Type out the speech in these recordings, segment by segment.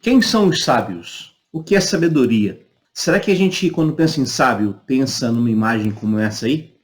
Quem são os sábios? O que é sabedoria? Será que a gente, quando pensa em sábio, pensa numa imagem como essa aí?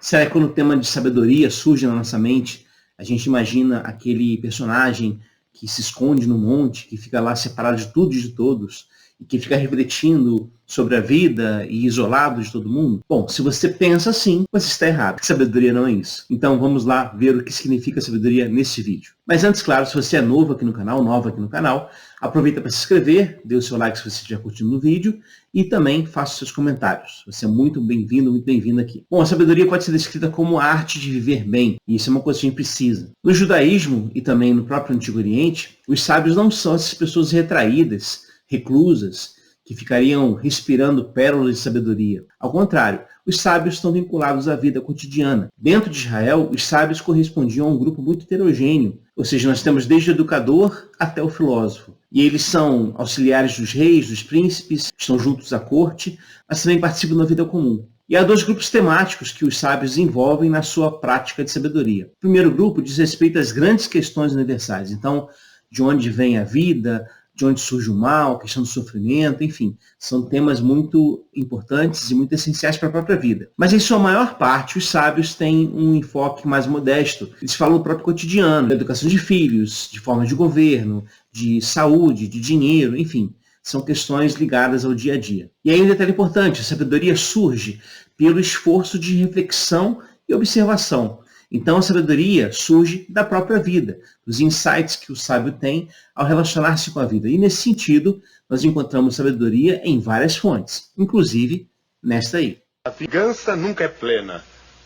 Será que quando o tema de sabedoria surge na nossa mente, a gente imagina aquele personagem que se esconde no monte, que fica lá separado de tudo e de todos, e que fica refletindo sobre a vida e isolado de todo mundo? Bom, se você pensa assim, você está errado. Sabedoria não é isso. Então vamos lá ver o que significa sabedoria nesse vídeo. Mas antes, claro, se você é novo aqui no canal, nova aqui no canal, aproveita para se inscrever, dê o seu like se você estiver curtindo o vídeo e também faça os seus comentários. Você é muito bem-vindo, muito bem-vinda aqui. Bom, a sabedoria pode ser descrita como a arte de viver bem, e isso é uma coisa que a gente precisa. No judaísmo e também no próprio Antigo Oriente, os sábios não são essas pessoas retraídas, reclusas, que ficariam respirando pérolas de sabedoria. Ao contrário, os sábios estão vinculados à vida cotidiana. Dentro de Israel, os sábios correspondiam a um grupo muito heterogêneo, ou seja, nós temos desde o educador até o filósofo. E eles são auxiliares dos reis, dos príncipes, estão juntos à corte, mas também participam da vida comum. E há dois grupos temáticos que os sábios desenvolvem na sua prática de sabedoria. O primeiro grupo diz respeito às grandes questões universais. Então, de onde vem a vida, de onde surge o mal, a questão do sofrimento, enfim, são temas muito importantes e muito essenciais para a própria vida. Mas em sua maior parte, os sábios têm um enfoque mais modesto. Eles falam do próprio cotidiano, da educação de filhos, de formas de governo, de saúde, de dinheiro, enfim, são questões ligadas ao dia a dia. E aí um detalhe importante, a sabedoria surge pelo esforço de reflexão e observação. Então, a sabedoria surge da própria vida, dos insights que o sábio tem ao relacionar-se com a vida. E, nesse sentido, nós encontramos sabedoria em várias fontes, inclusive nesta aí. A vingança nunca é plena.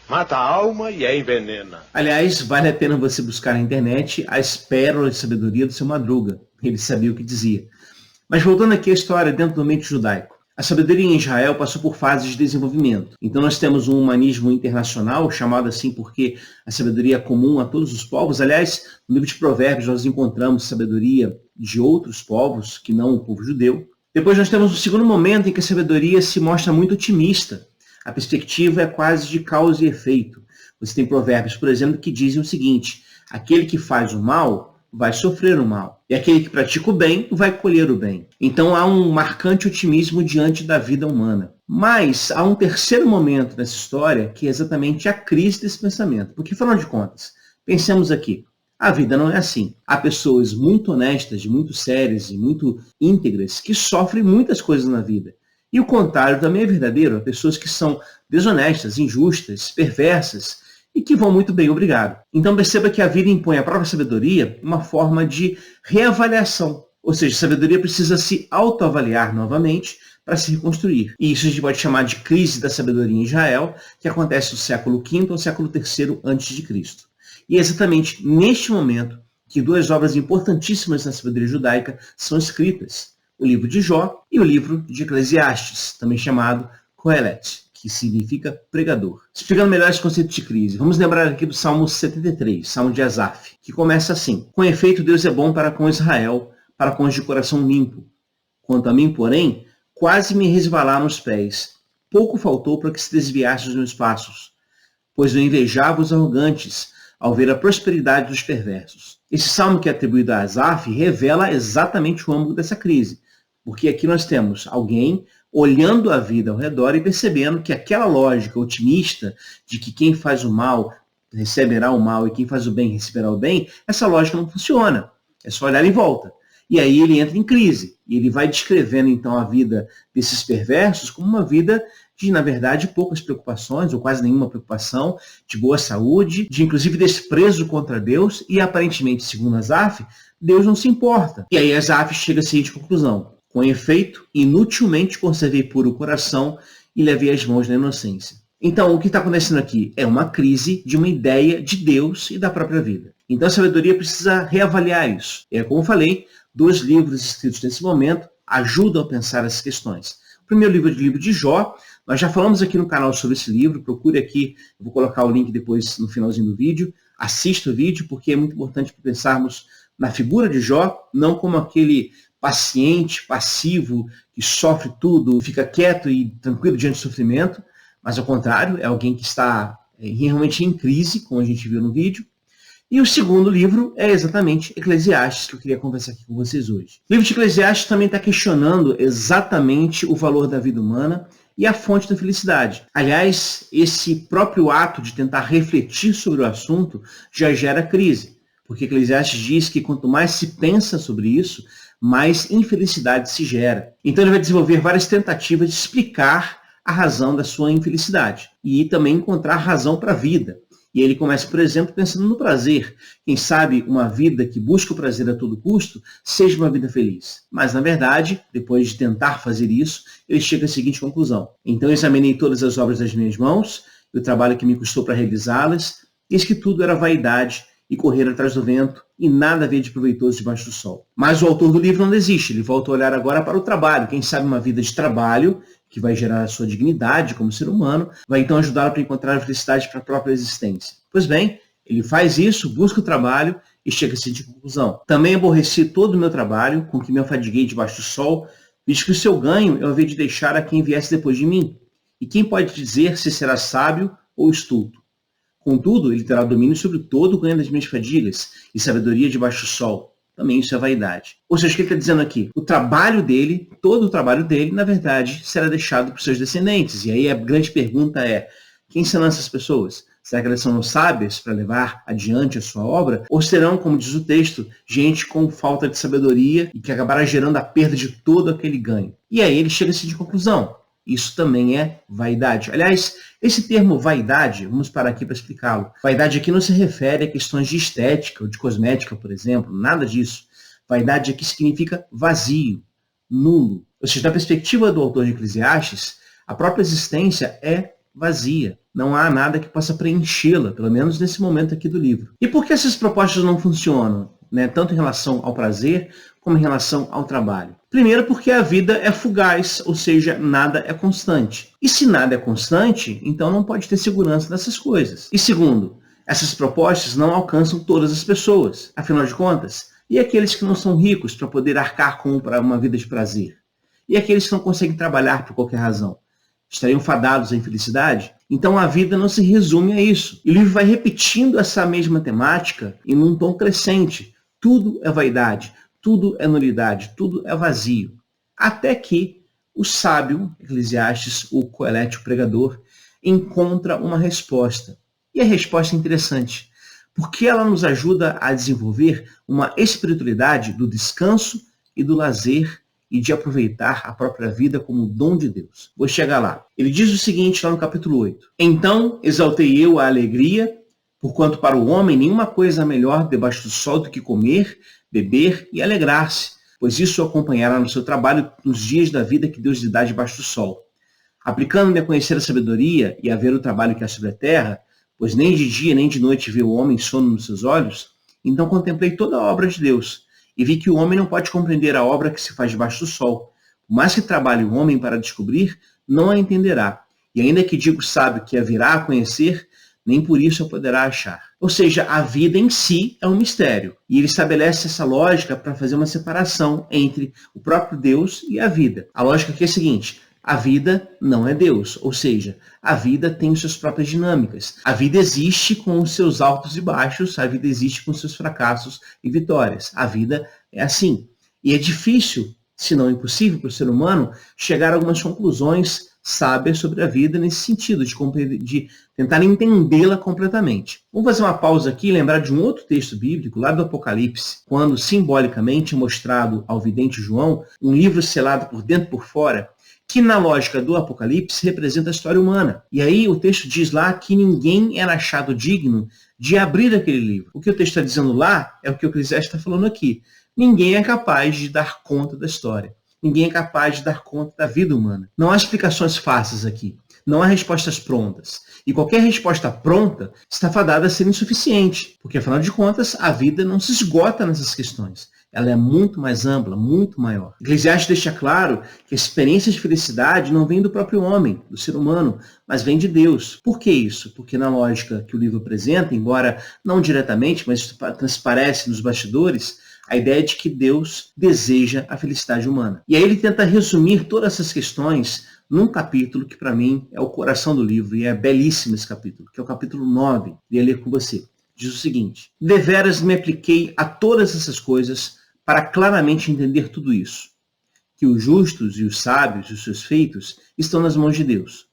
Mata a alma e a envenena. Aliás, vale a pena você buscar na internet as pérolas de sabedoria do seu Madruga. Ele sabia o que dizia. Mas voltando aqui à história dentro do ambiente judaico. A sabedoria em Israel passou por fases de desenvolvimento. Então nós temos um humanismo internacional, chamado assim porque a sabedoria é comum a todos os povos. Aliás, no livro de Provérbios nós encontramos sabedoria de outros povos, que não o povo judeu. Depois nós temos um segundo momento em que a sabedoria se mostra muito otimista. A perspectiva é quase de causa e efeito. Você tem provérbios, por exemplo, que dizem o seguinte: aquele que faz o mal vai sofrer o mal, e aquele que pratica o bem vai colher o bem. Então há um marcante otimismo diante da vida humana. Mas há um terceiro momento nessa história, que é exatamente a crise desse pensamento. Porque, afinal de contas, pensemos aqui, a vida não é assim. Há pessoas muito honestas, muito sérias e muito íntegras que sofrem muitas coisas na vida. E o contrário também é verdadeiro. Há pessoas que são desonestas, injustas, perversas, e que vão muito bem, obrigado. Então perceba que a vida impõe à própria sabedoria uma forma de reavaliação. Ou seja, a sabedoria precisa se autoavaliar novamente para se reconstruir. E isso a gente pode chamar de crise da sabedoria em Israel, que acontece no século V ao século III a.C. E é exatamente neste momento que duas obras importantíssimas na sabedoria judaica são escritas. O livro de Jó e o livro de Eclesiastes, também chamado Coelet, que significa pregador. Explicando melhor esse conceito de crise, vamos lembrar aqui do Salmo 73, Salmo de Asaf, que começa assim: com efeito, Deus é bom para com Israel, para com os de coração limpo. Quanto a mim, porém, quase me resvalaram os pés. Pouco faltou para que se desviasse dos meus passos, pois eu invejava os arrogantes, ao ver a prosperidade dos perversos. Esse salmo que é atribuído a Asaf revela exatamente o âmbito dessa crise, porque aqui nós temos alguém olhando a vida ao redor e percebendo que aquela lógica otimista de que quem faz o mal receberá o mal e quem faz o bem receberá o bem, essa lógica não funciona. É só olhar em volta. E aí ele entra em crise. E ele vai descrevendo então a vida desses perversos como uma vida de, na verdade, poucas preocupações, ou quase nenhuma preocupação, de boa saúde, de inclusive desprezo contra Deus, e aparentemente, segundo Asaf, Deus não se importa. E aí Asaf chega à seguinte conclusão: com efeito, inutilmente conservei puro o coração e levei as mãos na inocência. Então, o que está acontecendo aqui é uma crise de uma ideia de Deus e da própria vida. Então, a sabedoria precisa reavaliar isso. Como eu falei, dois livros escritos nesse momento ajudam a pensar essas questões. O primeiro livro é o livro de Jó. Nós já falamos aqui no canal sobre esse livro. Procure aqui, eu vou colocar o link depois no finalzinho do vídeo. Assista o vídeo, porque é muito importante pensarmos na figura de Jó, não como aquele paciente, passivo, que sofre tudo, fica quieto e tranquilo diante do sofrimento, mas ao contrário, é alguém que está realmente em crise, como a gente viu no vídeo. E o segundo livro é exatamente Eclesiastes, que eu queria conversar aqui com vocês hoje. O livro de Eclesiastes também está questionando exatamente o valor da vida humana e a fonte da felicidade. Aliás, esse próprio ato de tentar refletir sobre o assunto já gera crise, porque Eclesiastes diz que quanto mais se pensa sobre isso, mais infelicidade se gera. Então ele vai desenvolver várias tentativas de explicar a razão da sua infelicidade e também encontrar razão para a vida. E ele começa, por exemplo, pensando no prazer. Quem sabe uma vida que busca o prazer a todo custo seja uma vida feliz. Mas, na verdade, depois de tentar fazer isso, ele chega à seguinte conclusão. Então eu examinei todas as obras das minhas mãos, e o trabalho que me custou para realizá-las, eis que tudo era vaidade e correr atrás do vento, e nada havia de proveitoso debaixo do sol. Mas o autor do livro não desiste, ele volta a olhar agora para o trabalho. Quem sabe uma vida de trabalho, que vai gerar a sua dignidade como ser humano, vai então ajudá-lo para encontrar a felicidade para a própria existência. Pois bem, ele faz isso, busca o trabalho e chega a seguinte conclusão. Também aborreci todo o meu trabalho, com que me afadiguei debaixo do sol, visto que o seu ganho eu havia de deixar a quem viesse depois de mim. E quem pode dizer se será sábio ou estulto? Contudo, ele terá domínio sobre todo o ganho das minhas fadigas e sabedoria debaixo do sol. Também isso é vaidade. Ou seja, o que ele está dizendo aqui? O trabalho dele, todo o trabalho dele, na verdade, será deixado para os seus descendentes. E aí a grande pergunta é, quem serão essas pessoas? Será que elas são sábias para levar adiante a sua obra? Ou serão, como diz o texto, gente com falta de sabedoria e que acabará gerando a perda de todo aquele ganho? E aí ele chega a seguinte conclusão. Isso também é vaidade. Aliás, esse termo vaidade, vamos parar aqui para explicá-lo. Vaidade aqui não se refere a questões de estética ou de cosmética, por exemplo, nada disso. Vaidade aqui significa vazio, nulo. Ou seja, da perspectiva do autor de Eclesiastes, a própria existência é vazia. Não há nada que possa preenchê-la, pelo menos nesse momento aqui do livro. E por que essas propostas não funcionam? Tanto em relação ao prazer, como em relação ao trabalho. Primeiro, porque a vida é fugaz, ou seja, nada é constante. E se nada é constante, então não pode ter segurança dessas coisas. E segundo, essas propostas não alcançam todas as pessoas. Afinal de contas, e aqueles que não são ricos para poder arcar com uma vida de prazer? E aqueles que não conseguem trabalhar por qualquer razão? Estariam fadados à infelicidade? Então a vida não se resume a isso. E o livro vai repetindo essa mesma temática em um tom crescente. Tudo é vaidade, tudo é nulidade, tudo é vazio. Até que o sábio, Eclesiastes, o Coelete, o pregador, encontra uma resposta. E a resposta é interessante, porque ela nos ajuda a desenvolver uma espiritualidade do descanso e do lazer e de aproveitar a própria vida como dom de Deus. Vou chegar lá. Ele diz o seguinte lá no capítulo 8. Então exaltei eu a alegria, porquanto para o homem nenhuma coisa melhor debaixo do sol do que comer, beber e alegrar-se, pois isso o acompanhará no seu trabalho nos dias da vida que Deus lhe dá debaixo do sol. Aplicando-me a conhecer a sabedoria e a ver o trabalho que há sobre a terra, pois nem de dia nem de noite vê o homem sono nos seus olhos, então contemplei toda a obra de Deus, e vi que o homem não pode compreender a obra que se faz debaixo do sol. Por mais que trabalhe o homem para descobrir, não a entenderá. E ainda que digo sábio que a virá a conhecer, nem por isso a poderá achar. Ou seja, a vida em si é um mistério. E ele estabelece essa lógica para fazer uma separação entre o próprio Deus e a vida. A lógica aqui é a seguinte: a vida não é Deus, ou seja, a vida tem suas próprias dinâmicas. A vida existe com os seus altos e baixos, a vida existe com seus fracassos e vitórias. A vida é assim. E é difícil, se não impossível para o ser humano, chegar a algumas conclusões sábias sobre a vida nesse sentido, de tentar entendê-la completamente. Vamos fazer uma pausa aqui e lembrar de um outro texto bíblico, lá do Apocalipse, quando simbolicamente é mostrado ao vidente João um livro selado por dentro e por fora, que na lógica do Apocalipse representa a história humana. E aí o texto diz lá que ninguém era achado digno de abrir aquele livro. O que o texto está dizendo lá é o que o Eclesiastes está falando aqui. Ninguém é capaz de dar conta da história. Ninguém é capaz de dar conta da vida humana. Não há explicações fáceis aqui. Não há respostas prontas. E qualquer resposta pronta está fadada a ser insuficiente. Porque, afinal de contas, a vida não se esgota nessas questões. Ela é muito mais ampla, muito maior. Eclesiastes deixa claro que a experiência de felicidade não vem do próprio homem, do ser humano, mas vem de Deus. Por que isso? Porque na lógica que o livro apresenta, embora não diretamente, mas transparece nos bastidores, a ideia de que Deus deseja a felicidade humana. E aí ele tenta resumir todas essas questões num capítulo que para mim é o coração do livro, e é belíssimo esse capítulo, que é o capítulo 9. Queria ler com você. Diz o seguinte: deveras me apliquei a todas essas coisas para claramente entender tudo isso, que os justos e os sábios e os seus feitos estão nas mãos de Deus.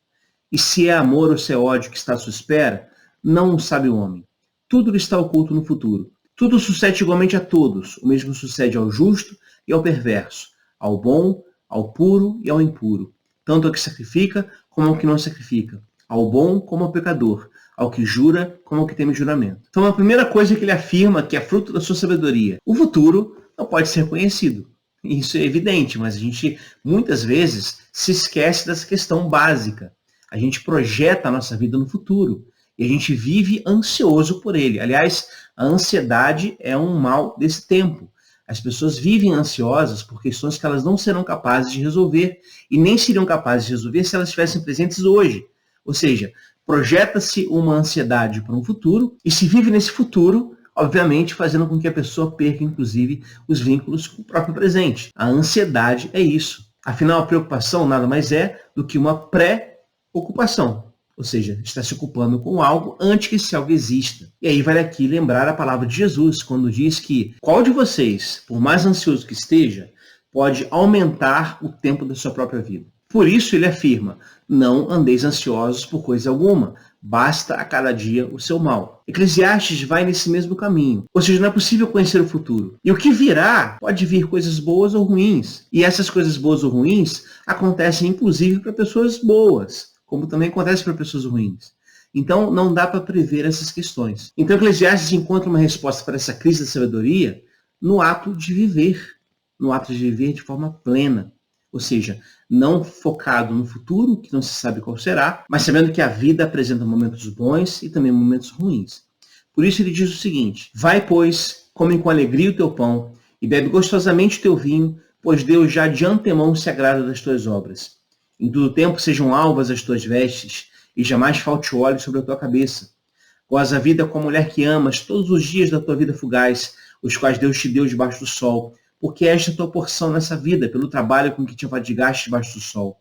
E se é amor ou se é ódio que está à sua espera, não o sabe o homem. Tudo lhe está oculto no futuro. Tudo sucede igualmente a todos. O mesmo sucede ao justo e ao perverso, ao bom, ao puro e ao impuro, tanto ao que sacrifica como ao que não sacrifica, ao bom como ao pecador, ao que jura como ao que teme juramento. Então a primeira coisa que ele afirma, que é fruto da sua sabedoria: o futuro não pode ser conhecido. Isso é evidente, mas a gente muitas vezes se esquece dessa questão básica. A gente projeta a nossa vida no futuro e a gente vive ansioso por ele. Aliás, a ansiedade é um mal desse tempo. As pessoas vivem ansiosas por questões que elas não serão capazes de resolver e nem seriam capazes de resolver se elas estivessem presentes hoje. Ou seja, projeta-se uma ansiedade para um futuro e se vive nesse futuro, obviamente fazendo com que a pessoa perca, inclusive, os vínculos com o próprio presente. A ansiedade é isso. Afinal, a preocupação nada mais é do que uma pré-ocupação. Ou seja, está se ocupando com algo antes que esse algo exista. E aí vale aqui lembrar a palavra de Jesus, quando diz que qual de vocês, por mais ansioso que esteja, pode aumentar o tempo da sua própria vida. Por isso ele afirma: não andeis ansiosos por coisa alguma, basta a cada dia o seu mal. Eclesiastes vai nesse mesmo caminho. Ou seja, não é possível conhecer o futuro. E o que virá pode vir coisas boas ou ruins. E essas coisas boas ou ruins acontecem inclusive para pessoas boas, como também acontece para pessoas ruins. Então, não dá para prever essas questões. Então, Eclesiastes encontra uma resposta para essa crise da sabedoria no ato de viver de forma plena. Ou seja, não focado no futuro, que não se sabe qual será, mas sabendo que a vida apresenta momentos bons e também momentos ruins. Por isso ele diz o seguinte: vai, pois, come com alegria o teu pão e bebe gostosamente o teu vinho, pois Deus já de antemão se agrada das tuas obras. Em todo tempo sejam alvas as tuas vestes, e jamais falte óleo sobre a tua cabeça. Goza a vida com a mulher que amas todos os dias da tua vida fugaz, os quais Deus te deu debaixo do sol, porque esta é a tua porção nessa vida, pelo trabalho com que te afadigaste debaixo do sol.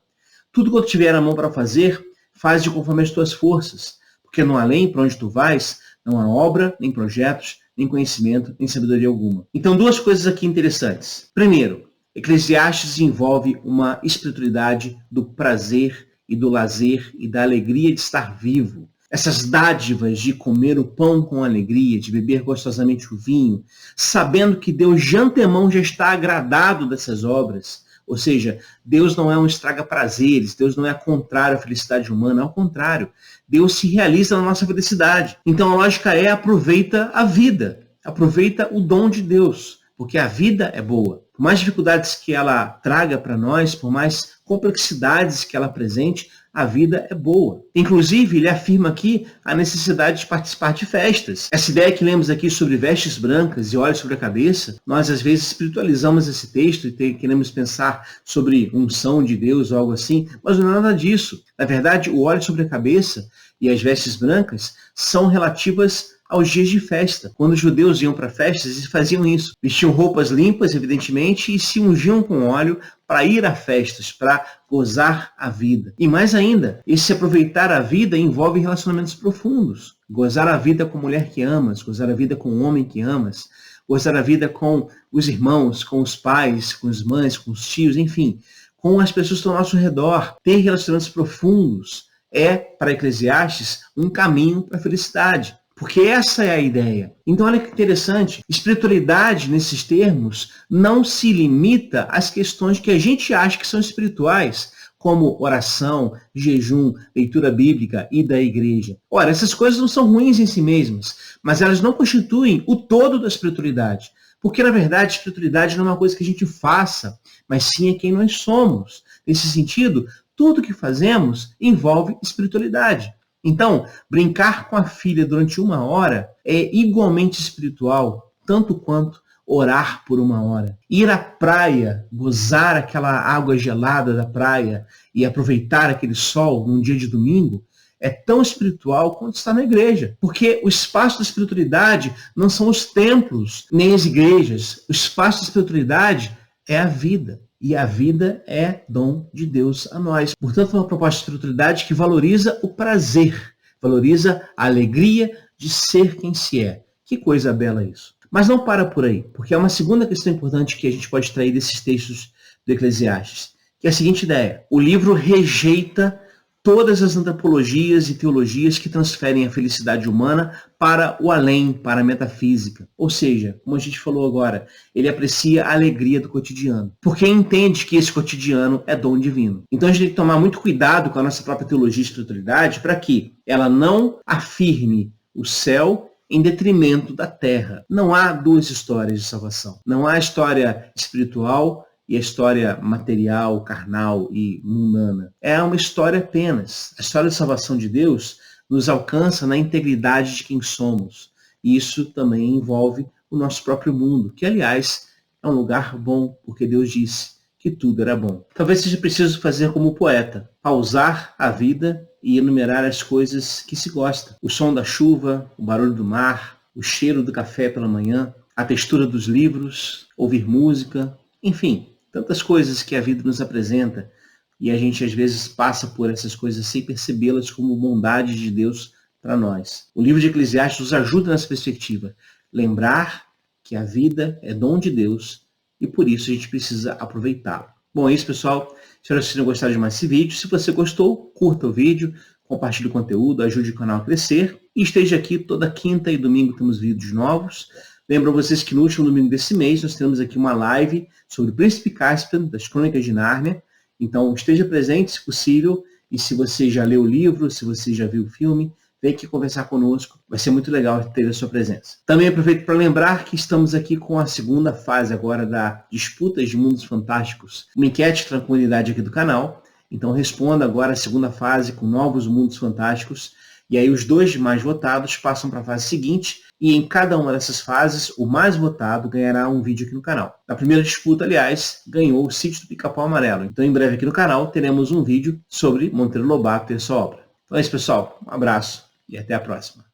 Tudo quanto tiver a mão para fazer, faz-de conforme as tuas forças, porque no além, para onde tu vais, não há obra, nem projetos, nem conhecimento, nem sabedoria alguma. Então, duas coisas aqui interessantes. Primeiro, Eclesiastes envolve uma espiritualidade do prazer e do lazer e da alegria de estar vivo. Essas dádivas de comer o pão com alegria, de beber gostosamente o vinho, sabendo que Deus de antemão já está agradado dessas obras. Ou seja, Deus não é um estraga-prazeres, Deus não é contrário à felicidade humana, ao contrário, Deus se realiza na nossa felicidade. Então a lógica é: aproveita a vida, aproveita o dom de Deus, porque a vida é boa. Por mais dificuldades que ela traga para nós, por mais complexidades que ela apresente, a vida é boa. Inclusive, ele afirma aqui a necessidade de participar de festas. Essa ideia que lemos aqui sobre vestes brancas e óleo sobre a cabeça, nós às vezes espiritualizamos esse texto e queremos pensar sobre unção de Deus ou algo assim, mas não é nada disso. Na verdade, o óleo sobre a cabeça e as vestes brancas são relativas aos dias de festa. Quando os judeus iam para festas, eles faziam isso. Vestiam roupas limpas, evidentemente, e se ungiam com óleo para ir a festas, para gozar a vida. E mais ainda, esse aproveitar a vida envolve relacionamentos profundos. Gozar a vida com a mulher que amas, gozar a vida com o homem que amas, gozar a vida com os irmãos, com os pais, com as mães, com os tios, enfim, com as pessoas que estão ao nosso redor. Ter relacionamentos profundos é, para Eclesiastes, um caminho para a felicidade. Porque essa é a ideia. Então, olha que interessante. Espiritualidade, nesses termos, não se limita às questões que a gente acha que são espirituais, como oração, jejum, leitura bíblica e da igreja. Ora, essas coisas não são ruins em si mesmas, mas elas não constituem o todo da espiritualidade. Porque, na verdade, a espiritualidade não é uma coisa que a gente faça, mas sim é quem nós somos. Nesse sentido, tudo que fazemos envolve espiritualidade. Então, brincar com a filha durante 1 hora é igualmente espiritual, tanto quanto orar por 1 hora. Ir à praia, gozar aquela água gelada da praia e aproveitar aquele sol num dia de domingo é tão espiritual quanto está na igreja. Porque o espaço da espiritualidade não são os templos, nem as igrejas. O espaço da espiritualidade é a vida. E a vida é dom de Deus a nós. Portanto, é uma proposta de espiritualidade que valoriza o prazer, valoriza a alegria de ser quem se é. Que coisa bela isso. Mas não para por aí, porque há uma segunda questão importante que a gente pode extrair desses textos do Eclesiastes, que é a seguinte ideia: o livro rejeita todas as antropologias e teologias que transferem a felicidade humana para o além, para a metafísica. Ou seja, como a gente falou agora, ele aprecia a alegria do cotidiano, porque entende que esse cotidiano é dom divino. Então a gente tem que tomar muito cuidado com a nossa própria teologia e espiritualidade para que ela não afirme o céu em detrimento da terra. Não há duas histórias de salvação. Não há a história espiritual e a história material, carnal e mundana. É uma história apenas. A história de salvação de Deus nos alcança na integridade de quem somos. E isso também envolve o nosso próprio mundo, que, aliás, é um lugar bom, porque Deus disse que tudo era bom. Talvez seja preciso fazer como o poeta, pausar a vida e enumerar as coisas que se gosta. O som da chuva, o barulho do mar, o cheiro do café pela manhã, a textura dos livros, ouvir música, enfim, tantas coisas que a vida nos apresenta e a gente às vezes passa por essas coisas sem percebê-las como bondade de Deus para nós. O livro de Eclesiastes nos ajuda nessa perspectiva. Lembrar que a vida é dom de Deus e por isso a gente precisa aproveitá-lo. Bom, é isso, pessoal. Espero que vocês tenham gostado de mais esse vídeo. Se você gostou, curta o vídeo, compartilhe o conteúdo, ajude o canal a crescer e esteja aqui toda quinta e domingo, temos vídeos novos. Lembro a vocês que no último domingo desse mês nós temos aqui uma live sobre o Príncipe Caspian, das Crônicas de Nárnia. Então esteja presente, se possível, e se você já leu o livro, se você já viu o filme, vem aqui conversar conosco. Vai ser muito legal ter a sua presença. Também aproveito para lembrar que estamos aqui com a segunda fase agora da Disputas de Mundos Fantásticos, uma enquete para a comunidade aqui do canal. Então responda agora a segunda fase com novos mundos fantásticos. E aí os 2 mais votados passam para a fase seguinte, e em cada uma dessas fases, o mais votado ganhará um vídeo aqui no canal. Na primeira disputa, aliás, ganhou o Sítio do Pica-Pau Amarelo. Então em breve aqui no canal teremos um vídeo sobre Monteiro Lobato e a sua obra. Então é isso, pessoal. Um abraço e até a próxima.